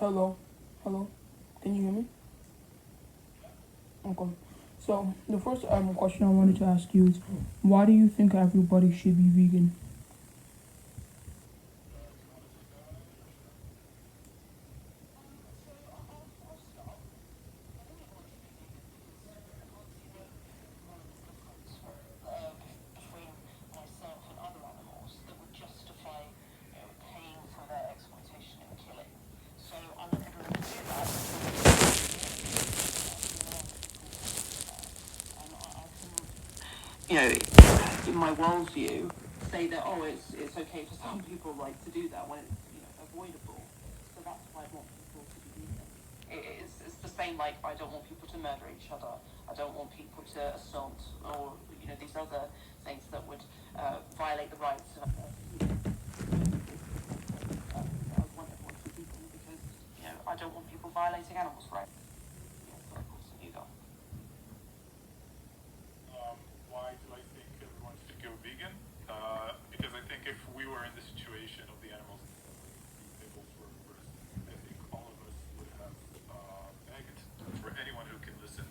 Hello, hello. Can you hear me? Okay. So the first question I wanted to ask you is, why do you think everybody should be vegan? You know, in my worldview, say that it's okay for some people like to do that when it's avoidable. So that's why I want people to be vegan. It's the same like I don't want people to murder each other. I don't want people to assault or these other things that would violate the rights of. I want everyone to be vegan because I don't want people violating animals' rights. Yeah, so of course you go. Why do I think everyone should go vegan? Because I think if we were in the situation of the animals tables were reversed, I think all of us would have begged for anyone who can listen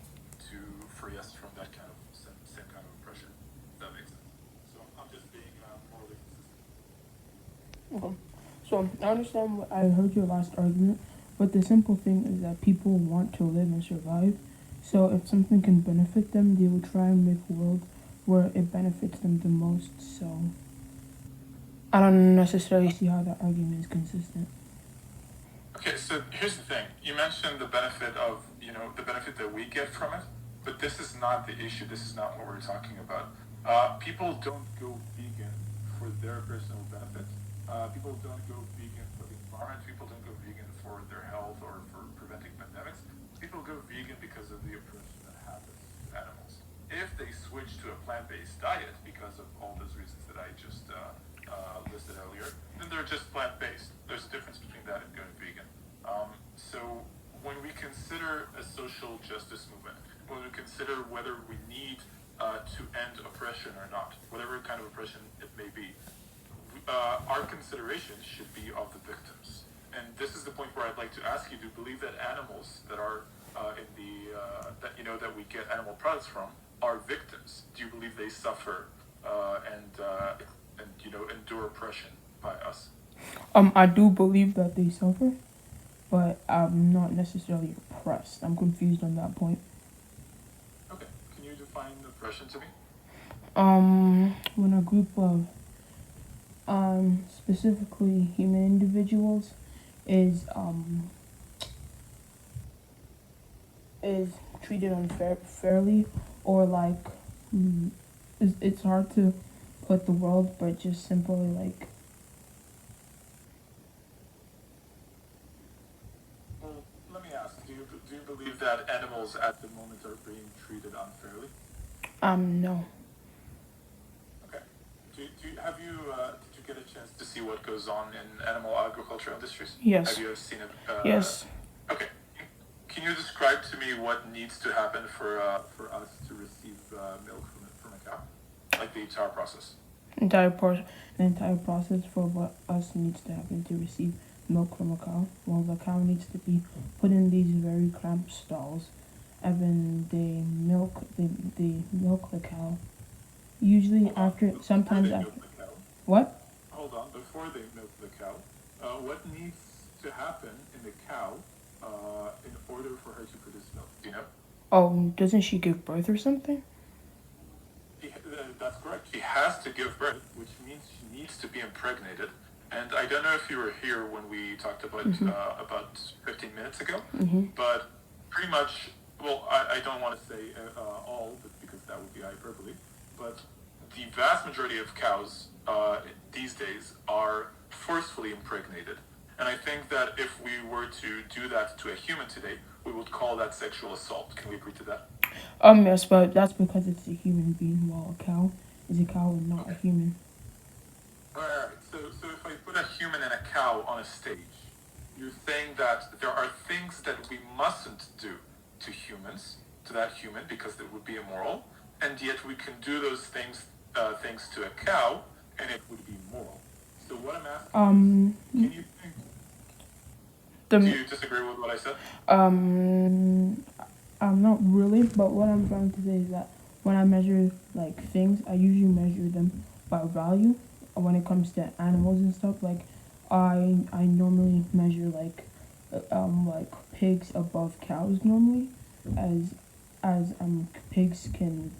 to free us from that kind of same kind of oppression. If that makes sense. So I'm just being morally consistent. Okay. So I understand. I heard your last argument, but the simple thing is that people want to live and survive. So if something can benefit them, they will try and make a world where it benefits them the most. So I don't necessarily see how that argument is consistent. Okay, so here's the thing. You mentioned the benefit of, the benefit that we get from it, but this is not the issue. This is not what we're talking about. People don't go vegan for their personal benefit. People don't go vegan for the environment. People don't go vegan for their health or for preventing pandemics. People go vegan because of the oppression that happens to animals. If they switch to a plant-based diet because of all those reasons that I just listed earlier, then they're just plant-based. There's a difference between that and going vegan. So when we consider a social justice movement, when we consider whether we need to end oppression or not, whatever kind of oppression it may be, our consideration should be of the victims. And this is the point where I'd like to ask you: do you believe that animals that are in the that we get animal products from are victims? Do you believe they suffer and endure oppression by us? I do believe that they suffer, but I'm not necessarily oppressed. I'm confused on that point. Okay, can you define oppression to me? When a group of specifically human individuals is is treated unfairly, or like it's hard to put the world, but just simply like Well, let me ask: do you believe that animals at the moment are being treated unfairly? no. Okay. Have you did you get a chance to see what goes on in animal agriculture industries? Have Yes. you seen it? Yes. Okay. Can you describe to me what needs to happen for us to receive milk from a cow, like the entire process? entire process the entire process for what us needs to happen to receive milk from a cow. Well, the cow needs to be put in these very cramped stalls, and then they milk the cow. Usually Hold on. after, Before sometimes they after. milk the cow. What? Hold on. Before they milk the cow, what needs to happen in the cow in order for her to produce milk? Do you know? Oh, doesn't she give birth or something? That's correct. She has to give birth, which means she needs to be impregnated. And I don't know if you were here when we talked about 15 minutes ago, but pretty much. Well, I don't want to say all, but because that would be hyperbole. But the vast majority of cows these days are forcefully impregnated. And I think that if we were to do that to a human today, we would call that sexual assault. Can we agree to that? Yes, but that's because it's a human being, while a cow is a cow and not a Okay. human. All right. So if I put a human and a cow on a stage, you're saying that there are things that we mustn't do to humans, to that human, because it would be immoral, and yet we can do those things to a cow, and it would be moral. So what I'm asking is, Um, can you think? Do you disagree with what I said? Um, I'm not really, but what I'm trying to say is that when I measure like things, I usually measure them by value. When it comes to animals and stuff, like I normally measure like pigs above cows normally, as pigs can,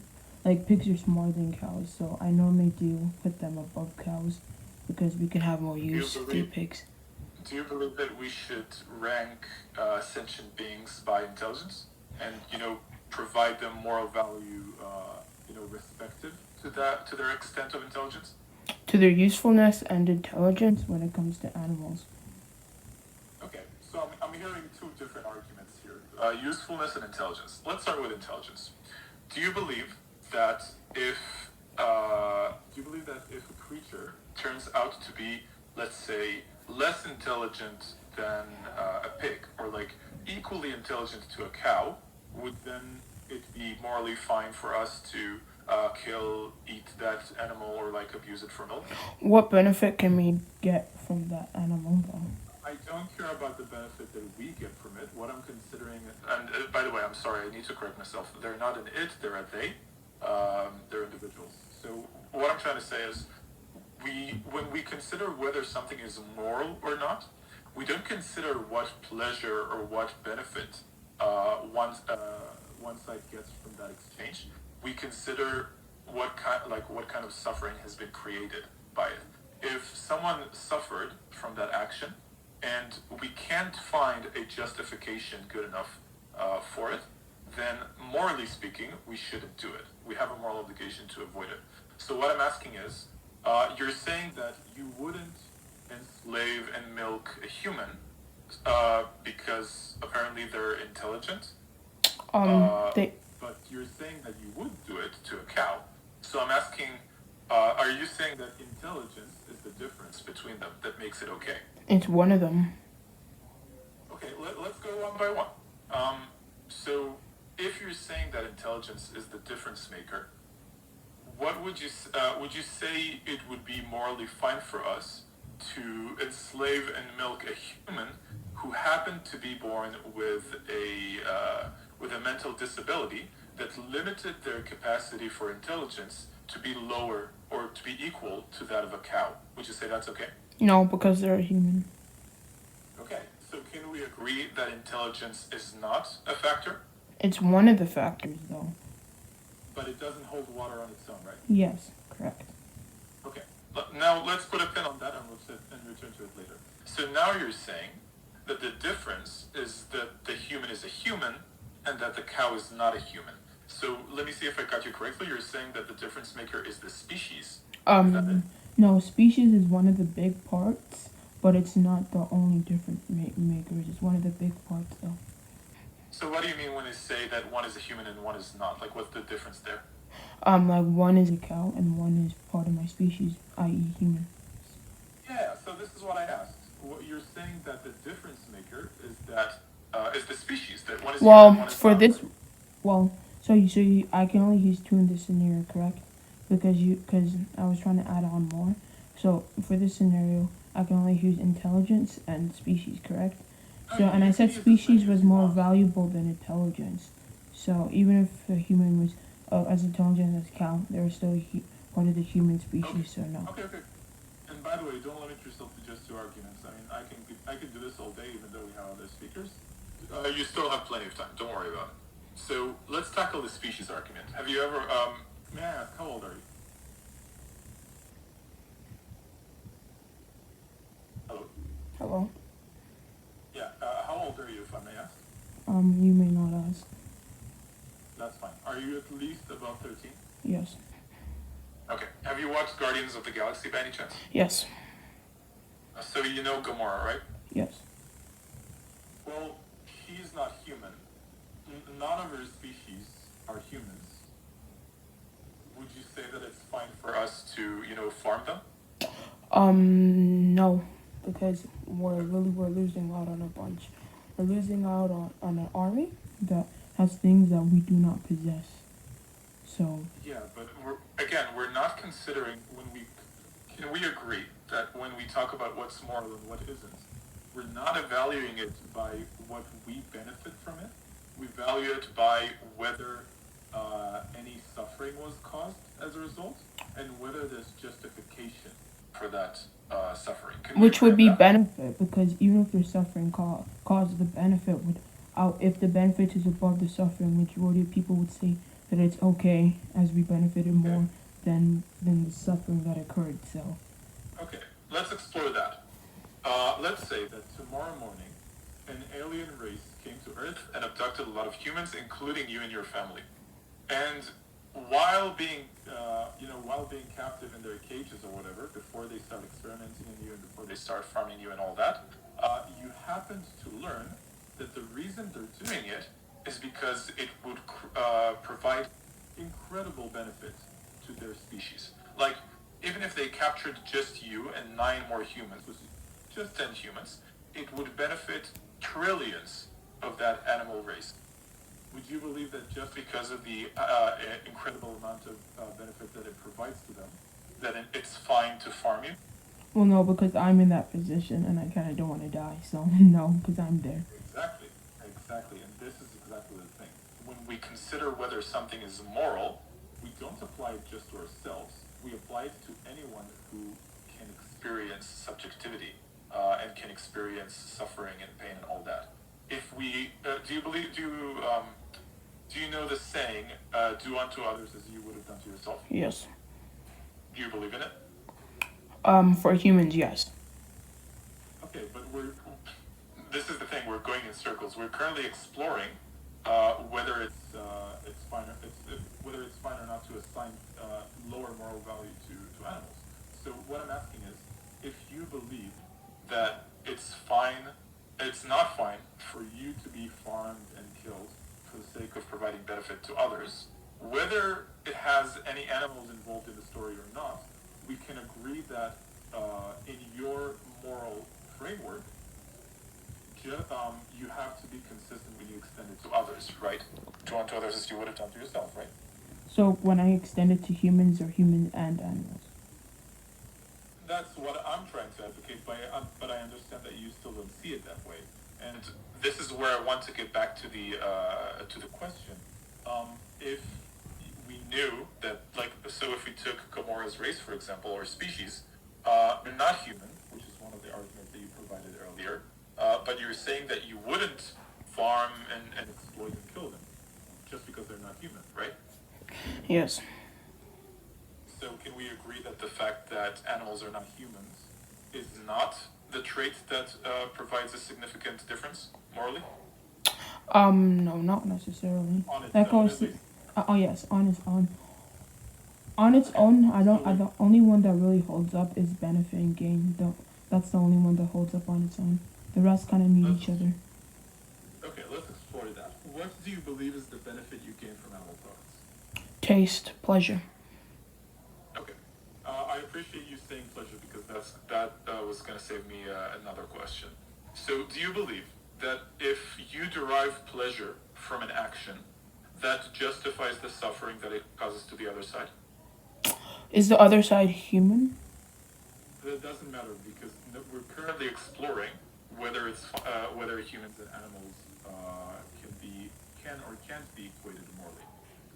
like pigs are smaller than cows, so I normally do put them above cows because we can have more Do you use through believe pigs. Do you believe that we should rank sentient beings by intelligence and provide them moral value respective to their extent of intelligence? To their usefulness and intelligence when it comes to animals. Okay, so I'm hearing two different arguments here: usefulness and intelligence. Let's start with intelligence. Do you believe that if a creature turns out to be, let's say, less intelligent than a pig, or like equally intelligent to a cow, would then it be morally fine for us to kill, eat that animal, or like abuse it for milk? What benefit can we get from that animal though? I don't care about the benefit that we get from it. What I'm considering, and by the way, I'm sorry, I need to correct myself. They're not an it, they're a they. They're individuals. So what I'm trying to say is, when we consider whether something is moral or not, we don't consider what pleasure or what benefit one side gets from that exchange. We consider what kind of suffering has been created by it. If someone suffered from that action, and we can't find a justification good enough for it, then morally speaking, we shouldn't do it. We have a moral obligation to avoid it. So what I'm asking is, you're saying that you wouldn't enslave and milk a human because apparently they're intelligent, They but you're saying that you would do it to a cow. So I'm asking, are you saying that intelligence is the difference between them that makes it okay? it's one of them. Okay, let's go one by one. So if you're saying that intelligence is the difference maker, what would you say it would be morally fine for us to enslave and milk a human who happened to be born with a mental disability that limited their capacity for intelligence to be lower or to be equal to that of a cow? Would you say that's okay? No, because they're a human. Okay, so can we agree that intelligence is not a factor, It's one of the factors though. but it doesn't hold water on its own, right? Yes, correct. Okay, now let's put a pin on that and return to it later. So now you're saying that the difference is that the human is a human and that the cow is not a human. So let me see if I got you correctly. You're saying that the difference maker is the species. Is that it? No, species is one of the big parts, but it's not the only difference makers. It's one of the big parts though. So what do you mean when they say that one is a human and one is not? Like, what's the difference there? Like one is a cow and one is part of my species, i.e. human. Yeah, so this is what I asked. What you're saying that the difference maker is the species, that one is human and Well, one is for not, this, right? well, I can only use two in this scenario, correct? Because I was trying to add on more. So for this scenario, I can only use intelligence and species, correct? So, and I You can said use as species many was as you more want. valuable than intelligence. So even if a human was as intelligent as cow, they were still part of the human species. So no. Okay. And by the way, don't limit yourself to just two arguments. I mean, I can do this all day, even though we have other speakers. You still have plenty of time. Don't worry about it. So let's tackle the species argument. Have you ever? May I ask, how old are you? Hello. Hello. Yeah. How old are you, if I may ask? You may not ask. That's fine. Are you at least above 13? Yes. Okay. Have you watched Guardians of the Galaxy by any chance? Yes. So you know Gamora, right? Yes. Well, she's not human. None of her species are humans. Would you say that it's fine for us to, farm them? No, because we're losing out on a bunch. We're losing out on an army that has things that we do not possess. So Yeah, but we're not considering can we agree that when we talk about what's moral and what isn't, we're not evaluating it by what we benefit from it. We value it by whether any suffering was caused as a result, and whether there's justification for that suffering. Can we Which agree would on be that? benefit, because even if the suffering causes the benefit would out if the benefit is above the suffering, majority of people would say that it's okay as we benefited Okay. more than the suffering that occurred. So Okay, let's explore that. Let's say that tomorrow morning, an alien race came to Earth and abducted a lot of humans, including you and your family. And while being captive in their cages or whatever, before they start experimenting on you and before they start farming you and all that, you happened to learn that the reason they're doing it is because it would provide incredible benefit to their species. Like, even if they captured just you and 9 more humans, which is just 10 humans, it would benefit trillions of that animal race. Would you believe that just because of the incredible amount of benefit that it provides to them, that it's fine to farm you? well, no, because I'm in that position and I kind of don't want to die. So no, because I'm there. Exactly, exactly. And this is exactly the thing. When we consider whether something is moral, we don't apply it just to ourselves. We apply it to anyone who can experience subjectivity and can experience suffering and pain and all that. If we, do you know the saying, do unto others as you would have done to yourself? Yes. Do you believe in it? For humans, yes. Okay, but this is the thing, we're going in circles. We're currently exploring whether it's fine whether it's fine or not to assign lower moral value to animals. So what I'm asking is, if you believe that it's not fine for you to be farmed and killed for the sake of providing benefit to others, whether it has any animals involved in the story or not, we can agree that in your moral framework, you have to be consistent when you extend it to others, right? Do unto others as you would have done to yourself, right? So when I extend it to humans or humans and animals. That's what I'm trying to advocate, but I understand that you still don't see it that way. And this is where I want to get back to the question. If we knew that, like, so if we took Gamora's race, for example, or species, they're not human, which is one of the arguments that you provided earlier, but you're saying that you wouldn't farm and exploit and kill them just because they're not human, right? Yes. So can we agree that the fact that animals are not humans is not the trait that provides a significant difference morally? No, not necessarily. On its That own, goes. at least. Oh yes, on its own. On its own, I don't. The only one that really holds up is benefit and gain. That's the only one that holds up on its own. The rest kind of need each other. Okay, let's explore that. What do you believe is the benefit you gain from animal products? Taste, pleasure. Okay, I appreciate you saying pleasure because that was going to save me another question. So, do you believe that if you derive pleasure from an action, that justifies the suffering that it causes to the other side? Is the other side human? That doesn't matter because we're currently exploring whether humans and animals can or can't be equated morally.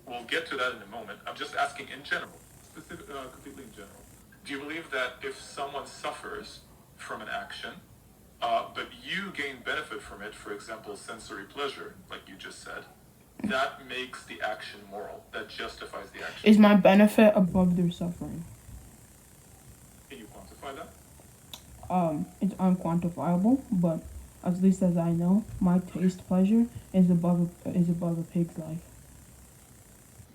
We'll get to that in a moment. I'm just asking in general, completely in general. Do you believe that if someone suffers from an action, but you gain benefit from it, for example, sensory pleasure, like you just said, that makes the action moral, that justifies the action? Is my benefit above their suffering? Can you quantify that? It's unquantifiable, but at least as I know, my taste pleasure is above a pig's life.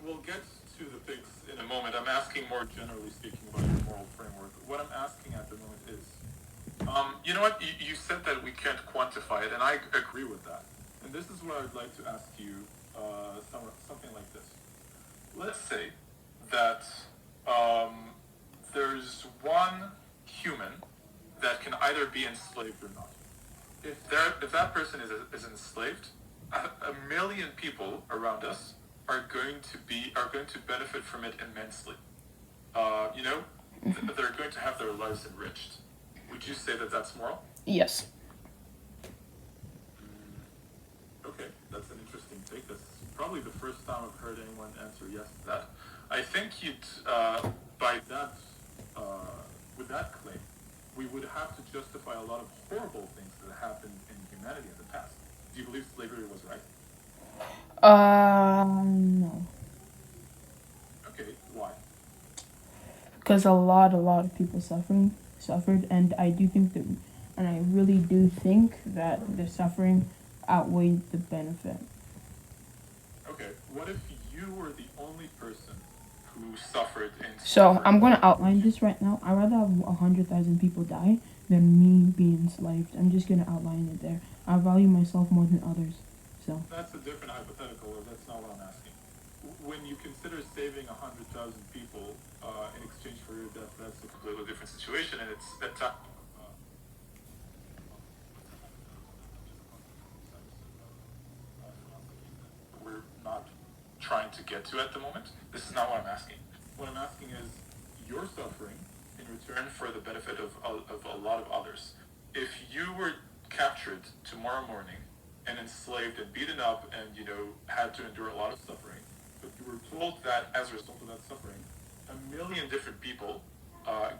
We'll get to the pigs in a moment. I'm asking more generally speaking about your moral framework. What I'm asking at the moment is, you know what? You said that we can't quantify it, and I agree with that. And this is where I'd like to ask you something like this. Let's say that there's one human that can either be enslaved or not. If that person is enslaved, a million people around us are going to benefit from it immensely. They're going to have their lives enriched. Would you say that that's moral? Yes. mistake. That's probably the first time I've heard anyone answer yes to that. I think you'd, by that, with that claim, we would have to justify a lot of horrible things that happened in humanity in the past. Do you believe slavery was right? No. Okay, why? Because a lot of people suffered, and I do think that, and I really do think that the suffering outweighed the benefit. Okay, what if you were the only person who suffered in So slavery? I'm gonna outline this right now. I'd rather have 100,000 people die than me being enslaved. I'm just gonna outline it there. I value myself more than others. So That's a different hypothetical, or that's not what I'm asking. When you consider saving 100,000 people in exchange for your death, that's a completely different situation, and it's that time. We're not trying to get to at the moment. This is not what I'm asking. What I'm asking is your suffering in return for the benefit of a lot of others. If you were captured tomorrow morning and enslaved and beaten up and had to endure a lot of suffering, but you were told that as a result of that suffering, 1 million different people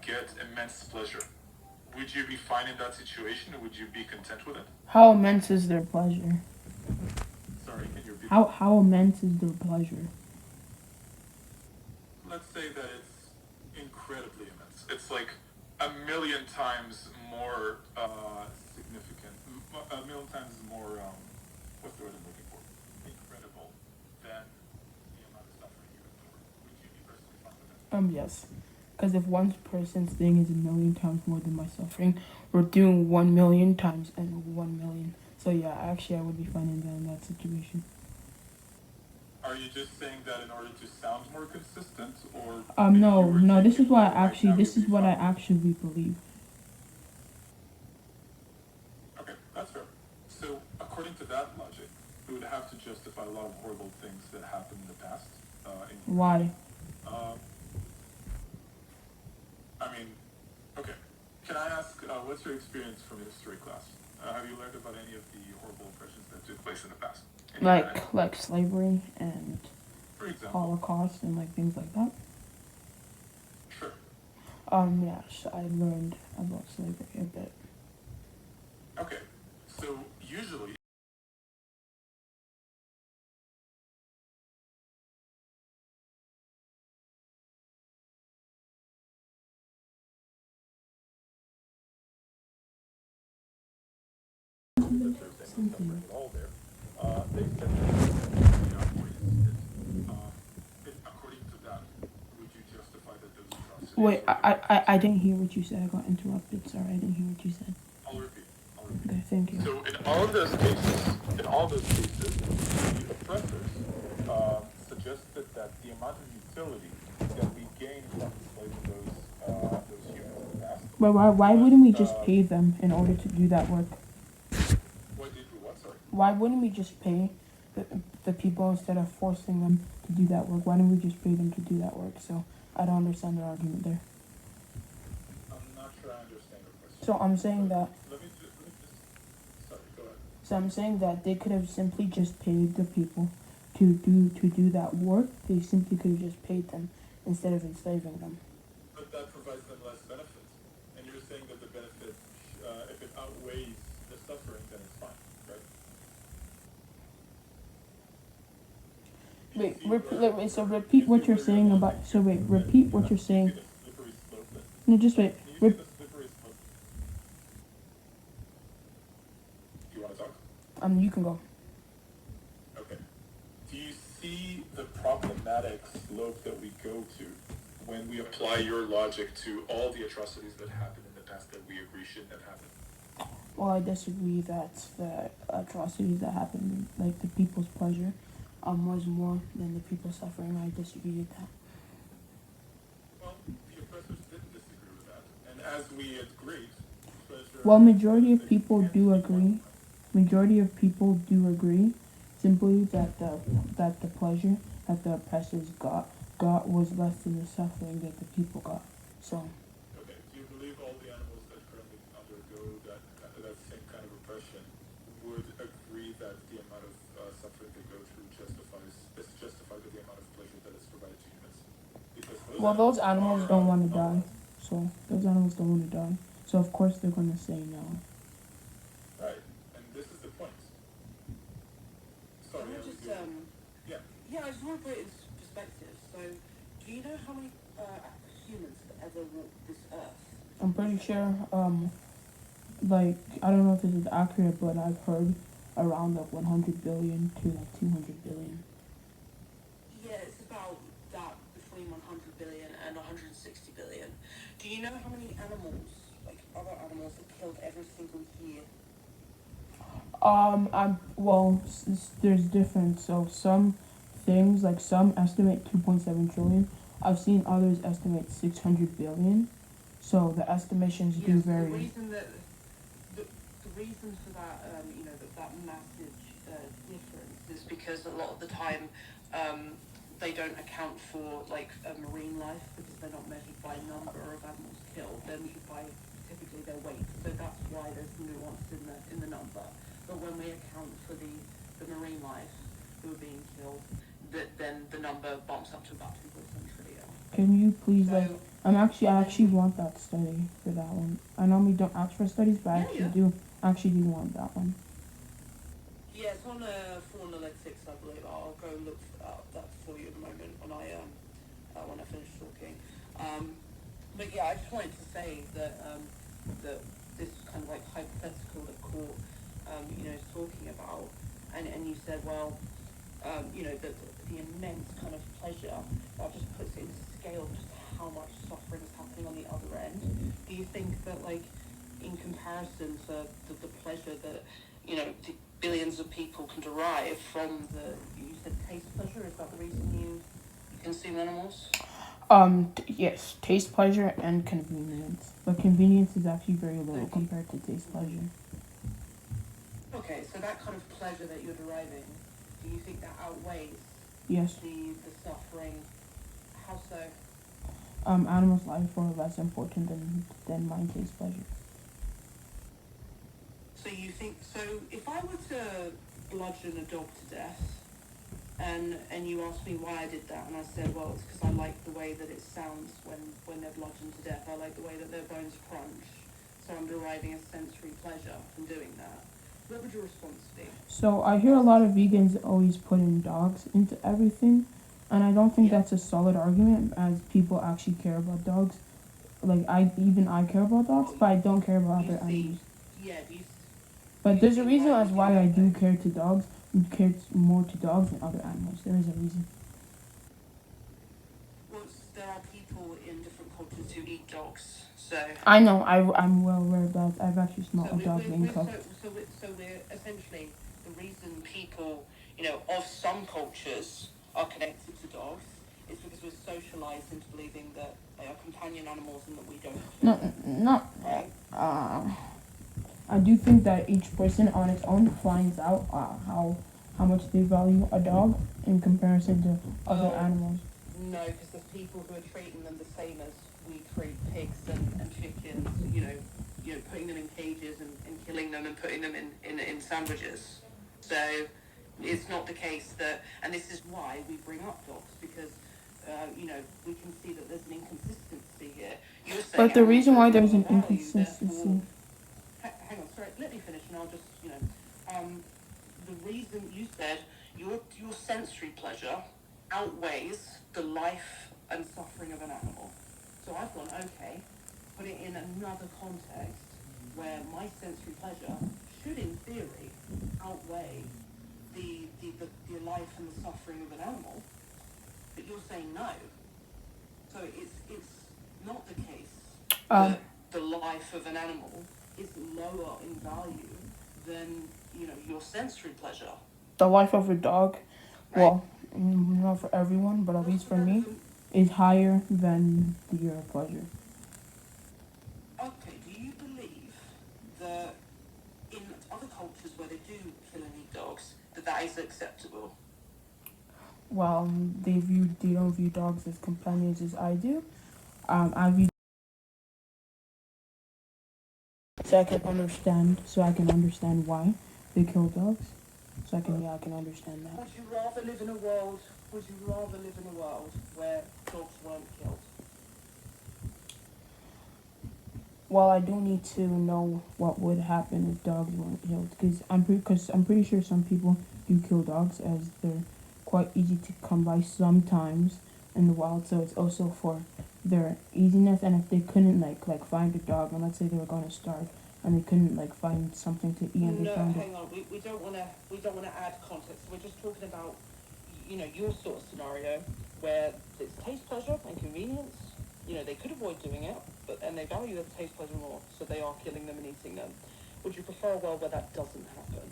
get immense pleasure. Would you be fine in that situation, or would you be content with it? how immense is their pleasure? Sorry, can you repeat? How immense is their pleasure? Let's say that it's incredibly immense. It's like 1 million times more significant, 1 million times more, what's the word I'm looking for? Incredible than the amount of suffering you endure. Would you be personally fine with that? Yes. Because if one person's thing is 1 million times more than my suffering, we're doing 1 million times and 1 million. So yeah, actually I would be fine in that situation. Are you just saying that in order to sound more consistent, or No. This is what I fine? actually believe. Okay, that's fair. So, according to that logic, we would have to justify a lot of horrible things that happened in the past. Why? Um, I mean, okay. Can I ask, what's your experience from history class? Have you learned about any of the horrible oppressions that took place in the past? In humanity? Like slavery and For example. Holocaust and like things like that. Sure. Yes, I learned about slavery a bit. Okay. So, usually, Something. all there, they said that according to that, would you justify that those atrocities? Wait, I didn't hear what you said. I got interrupted. Sorry, I didn't hear what you said. I'll repeat. Okay, thank you. So in all those cases, the oppressors suggested that the amount of utility that we gain from enslaving those humans in the past. But why wouldn't we just pay them in order to do that work? What did we what? Sorry. Why wouldn't we just pay the people instead of forcing them to do that work? Why don't we just pay them to do that work? So I don't understand the argument there. I'm not sure I understand your question. So I'm saying that. Let me just. Sorry. Go ahead. So I'm saying that they could have simply just paid the people to do that work. They simply could have just paid them instead of enslaving them. But that provides them less benefits. And you're saying that the benefit, if it outweighs the suffering, then it's fine, right? Wait. So repeat what you're saying about. So wait. Repeat what you're saying. Slippery slope then. No, just wait. Can you see the slippery slope? Do you want to talk? You can go. Okay. Do you see the problematic slope that we go to when we apply your logic to all the atrocities that happened in the past that we agree shouldn't have happened? Well, I disagree that the atrocities that happened, like the people's pleasure, was more than the people's suffering. I disagree with that. Well, the oppressors didn't disagree with that. And as we agreed, pleasure... Well, majority of people do agree. Majority of people do agree, simply that the pleasure that the oppressors got was less than the suffering that the people got. So. Okay, do you believe all the animals that currently undergo that same kind of oppression would agree that the amount of suffering they go through is justified by the amount of pleasure that is provided to humans. Because Well, those animals don't want to die. alive. So those animals don't want to die. So of course they're gonna say no. Right, and this is the point. Sorry, Can I I was just, doing- yeah. yeah, I just want to put it into perspective. So, do you know how many humans have ever walked this earth? I'm pretty sure. Like I don't know if this is accurate, but I've heard around like 100 billion to like 200 billion. Yeah, it's about that, between 100 billion and 160 billion. Do you know how many animals, like other animals, are killed every single year? There's different. So some things like some estimate 2.7 trillion. I've seen others estimate 600 billion. So the estimations do Yes, vary. the reason for that, that massive difference is because a lot of the time, they don't account for like marine life because they're not measured by number of animals killed. They're measured by typically their weight. So that's why there's nuance in the number. But when we account for the marine life who are being killed, then the number bumps up to about 2.7 trillion. Can you please So, like? I actually want that study for that one. I normally don't ask for studies, but I actually do want that one. yeah, it's on for analytics, I believe. I'll go look that for you in a moment when I finish talking. But yeah, I just wanted to say that that this kind of like hypothetical that Kort is talking about, and you said, well, the immense kind of pleasure that just puts it into scale just how much suffering is happening on the other end. Do you think that like in comparison to the pleasure that the billions of people can derive from you said taste pleasure, is that the reason you consume animals? Yes, taste pleasure and convenience, but convenience is actually very little compared to taste pleasure. Okay, so that kind of pleasure that you're deriving, do you think that outweighs Yes. the suffering? How so? Animals' life are less important than my taste pleasure. So you think so? If I were to bludgeon a dog to death, and you asked me why I did that, and I said, well, it's because I like the way that it sounds when they're bludgeoned to death. I like the way that their bones crunch, so I'm deriving a sensory pleasure from doing that. What would your response be? So I hear a lot of vegans always put in dogs into everything, and I don't think that's a solid argument as people actually care about dogs. Like I care about dogs, but I don't care about other animals. Yeah, But there's a reason as why I do care to dogs, care more to dogs than other animals. There is a reason. well, there are people in different cultures who eat dogs, so. I know. I'm well aware of that. I've actually smelled a dog being cooked. So we're essentially the reason people, of some cultures are connected to dogs is because we're socialized into believing that they are companion animals and that we don't. Right? I do think that each person on its own finds out how much they value a dog in comparison to other animals. No, because there's people who are treating them the same as we treat pigs and chickens. Putting them in cages and killing them and putting them in sandwiches. So it's not the case that, and this is why we bring up dogs because. We can see that there's an inconsistency here. But the reason why there's an inconsistency. Hang on, sorry, let me finish and I'll just, the reason you said your sensory pleasure outweighs the life and suffering of an animal. So I've gone, okay, put it in another context where my sensory pleasure should, in theory, outweigh the life and the suffering of an animal. But you're saying no. So it's not the case that the life of an animal is lower in value than your sensory pleasure. The life of a dog, right. Well, not for everyone, but at least for me, is higher than your pleasure. Okay, do you believe that in other cultures where they do kill and eat dogs, that is acceptable? Well, they don't view dogs as companions as I do. I view so I can understand why. they kill dogs. So I can understand that. Would you rather live in a world? Would you rather live in a world where dogs weren't killed? Well, I do need to know what would happen if dogs weren't killed, because I'm pretty sure some people do kill dogs, as they're quite easy to come by sometimes in the wild. So it's also for their easiness. And if they couldn't like find a dog, and let's say they were going to starve, and they couldn't like find something to eat, and they No, found hang on. We don't want to add context. We're just talking about, your sort of scenario where it's taste, pleasure, and convenience. They could avoid doing it, and they value the taste, pleasure more, so they are killing them and eating them. Would you prefer a world where that doesn't happen?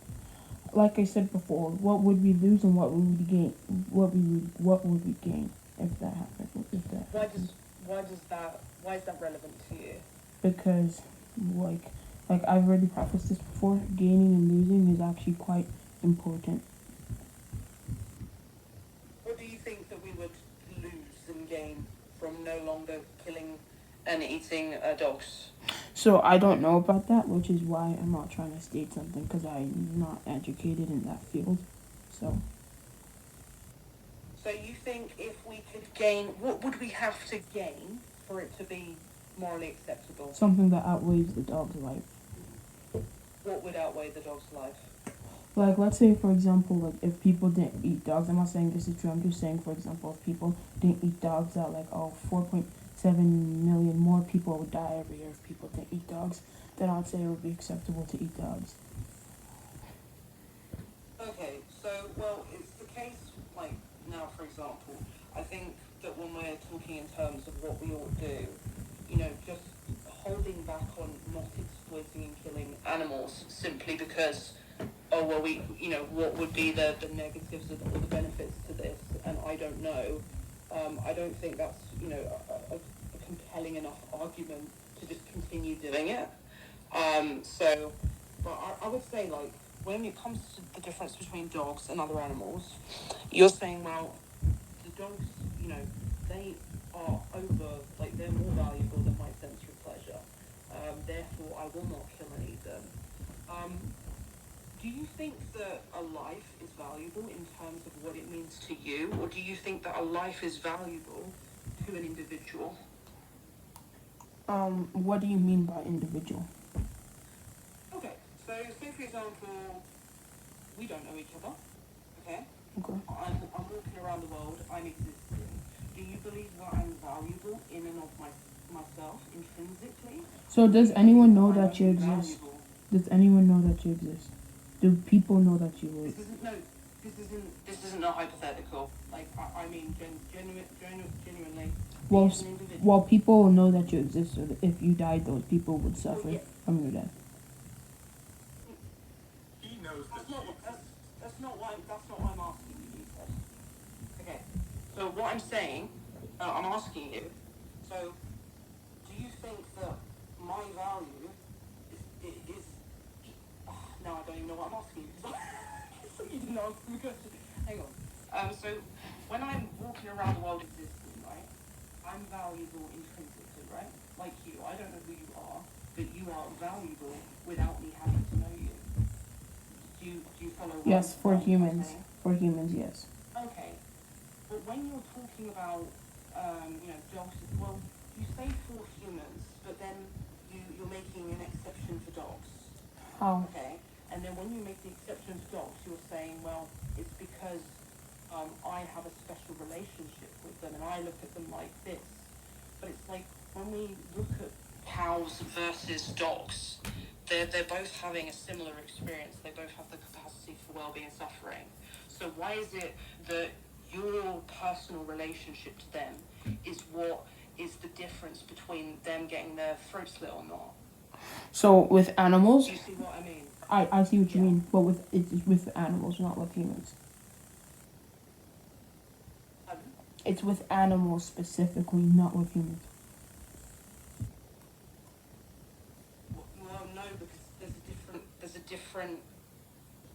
like I said before, what would we lose and what would we gain? What would we gain if that happened? Why is that relevant to you? Because like I've already prefaced this before, gaining and losing is actually quite important. What do you think that we would lose and gain from no longer killing and eating dogs? So I don't know about that, which is why I'm not trying to state something, because I'm not educated in that field. So You think if we could gain, what would we have to gain for it to be morally acceptable? something that outweighs the dog's life. What would outweigh the dog's life? Like, let's say, for example, like, if people didn't eat dogs, I'm not saying this is true, I'm just saying, for example, if people didn't eat dogs, that, 4.7 million more people would die every year if people didn't eat dogs, then I'd say it would be acceptable to eat dogs. Okay, it's the case, now, for example, I think that when we're talking in terms of what we ought to do, just holding back on not exploiting and killing animals simply because what would be the negatives or the benefits to this, and I don't know. I don't think that's, a compelling enough argument to just continue doing it. But I would say, when it comes to the difference between dogs and other animals, you're saying, well, the dogs, they are they're more valuable than my sensory pleasure. Therefore, I will not kill and eat them. Do you think that a life is valuable in terms of what it means to you, or do you think that a life is valuable to an individual? What do you mean by individual? Okay, so say for example, we don't know each other, okay? Okay. I'm walking around the world, I'm existing. Do you believe that I'm valuable in and of myself intrinsically? So does anyone know that you exist? Does anyone know that you exist? Do people know that you exist? This isn't a hypothetical. I mean, genuinely. Well, people know that you exist, so that if you died, those people would suffer from your death. He knows that. That's not why I'm asking you. Okay. So what I'm saying, I'm asking you. So, do you think that my value is no, I don't even know what I'm asking you. You didn't answer the question. Hang on. So when I'm walking around the world existing, right, I'm valuable intrinsically, right? Like you. I don't know who you are, but you are valuable without me having to know you. Do you follow? Yes, for humans. For humans, yes. Okay. But when you're talking about, dogs, well, you say for humans, but then you're making an exception for dogs. How? Okay. And then when you make the exception for dogs, you're saying, well, it's because I have a special relationship with them and I look at them like this. But it's like when we look at cows versus dogs, they're both having a similar experience. They both have the capacity for well-being and suffering. So why is it that your personal relationship to them is what is the difference between them getting their throat slit or not? So with animals, Do you see what I mean? I see what you mean, but it's with animals, not with humans. It's with animals specifically, not with humans. Well, no, because there's a different,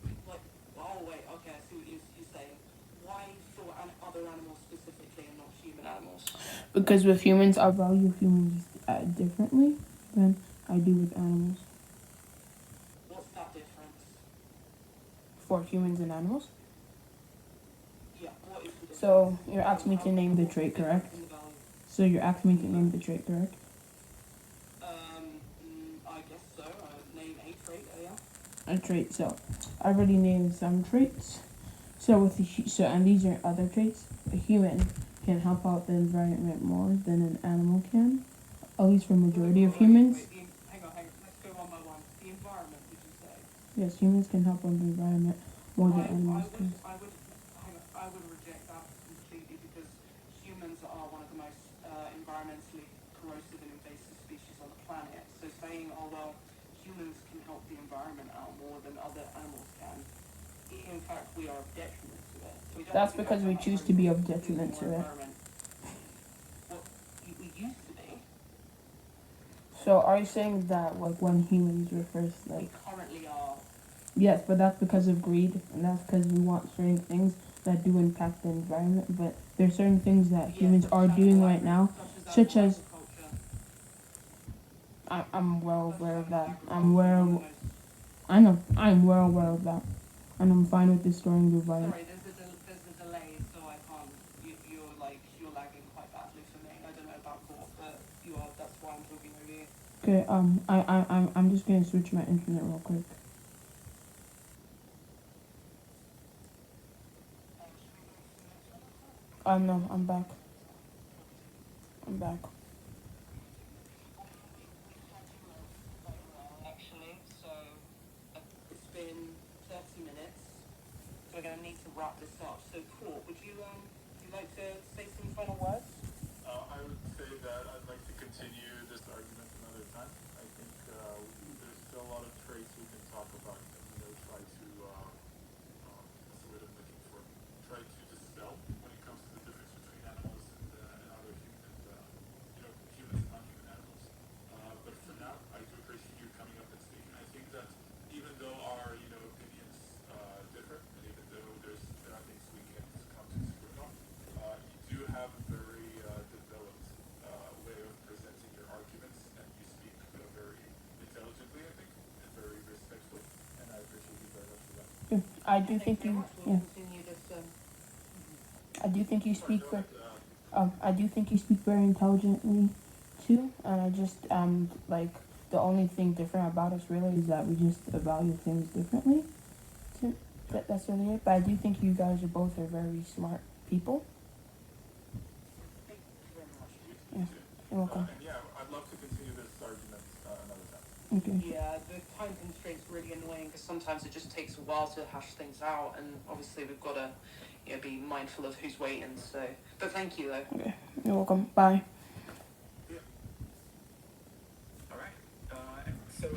oh wait, okay, I see what you're saying. Why for other animals specifically and not human animals? Because with humans, I value humans differently than I do with animals. What's that difference? for humans and animals. Yeah, what is the difference? So you're asking me to name the trait, correct? In the value? So you're asking me to name the trait, correct? I guess so. Name a trait, yeah. A trait. So I already named some traits. So with and these are other traits. A human can help out the environment more than an animal can. At least for majority of humans. Hang on. Let's go one by one. The environment, did you say? Yes, humans can help on the environment more than animals can. I would reject that completely because humans are one of the most environmentally corrosive and invasive species on the planet. So saying, oh well, humans can help the environment out more than other animals can. In fact, we are of detriment to it. That's because we choose to be of detriment to it. Well, we used to be. So are you saying that like when humans were first We like currently are. yes, but that's because of greed and that's because we want certain things that do impact the environment, but there's certain things that humans are doing right now, such as I'm well aware of that. I'm well aware of that. And I'm fine with destroying the environment. Sorry, there's a delay, so I can't. You're lagging quite badly for me. I don't know about Kort, but you are. That's why I'm talking over you. Okay, I'm just gonna switch my internet real quick. No, I'm back. I'm back. Actually, so it's been 30 minutes. So we're going to need to wrap this up. So, Kort, would you like to say some final words? I would say that I'd like to continue this argument another time. I think there's still a lot of traits we can talk about and try to what's the word I'm looking for? Try to dispel when it comes to the difference between animals and other humans and non-human animals. But for now, I do appreciate you coming up and speaking. I think that even though our opinions differ, and even though there are things we can come to disagree on, you do have a very developed way of presenting your arguments, and you speak very intelligently, I think, and very respectfully, and I appreciate you very much for that. I do think you. Yeah. Continue this. I do think you speak for. I do think you speak very intelligently, too. And I just like the only thing different about us really is that we just value things differently. So that's really it. But I do think you guys are both very smart people. Thank you very much. Yeah. You're welcome. And yeah, I'd love to continue this argument another time. Okay. Yeah, the time constraint's really annoying because sometimes it just takes a while to hash things out, and obviously we've got to be mindful of who's waiting. So, but thank you though. Okay. You're welcome. Bye. Yeah. All right. So.